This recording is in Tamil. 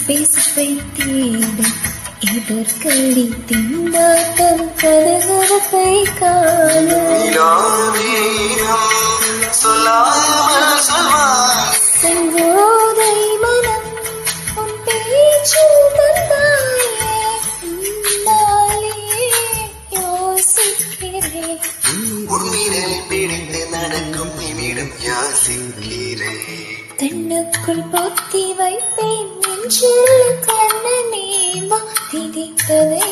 பேச வைத்தீடு எதற்கடி திண்டாட்டம் கதகதப்பை காணும் செங்கோதை மனம் உன் பேச்சில் தந்தாயே நாளே யோசிக்கிறேன் கண்ணுக்குள் பொத்தி வைப்பேன் நெஞ்சில் கண்ணனே வா திதித்ததை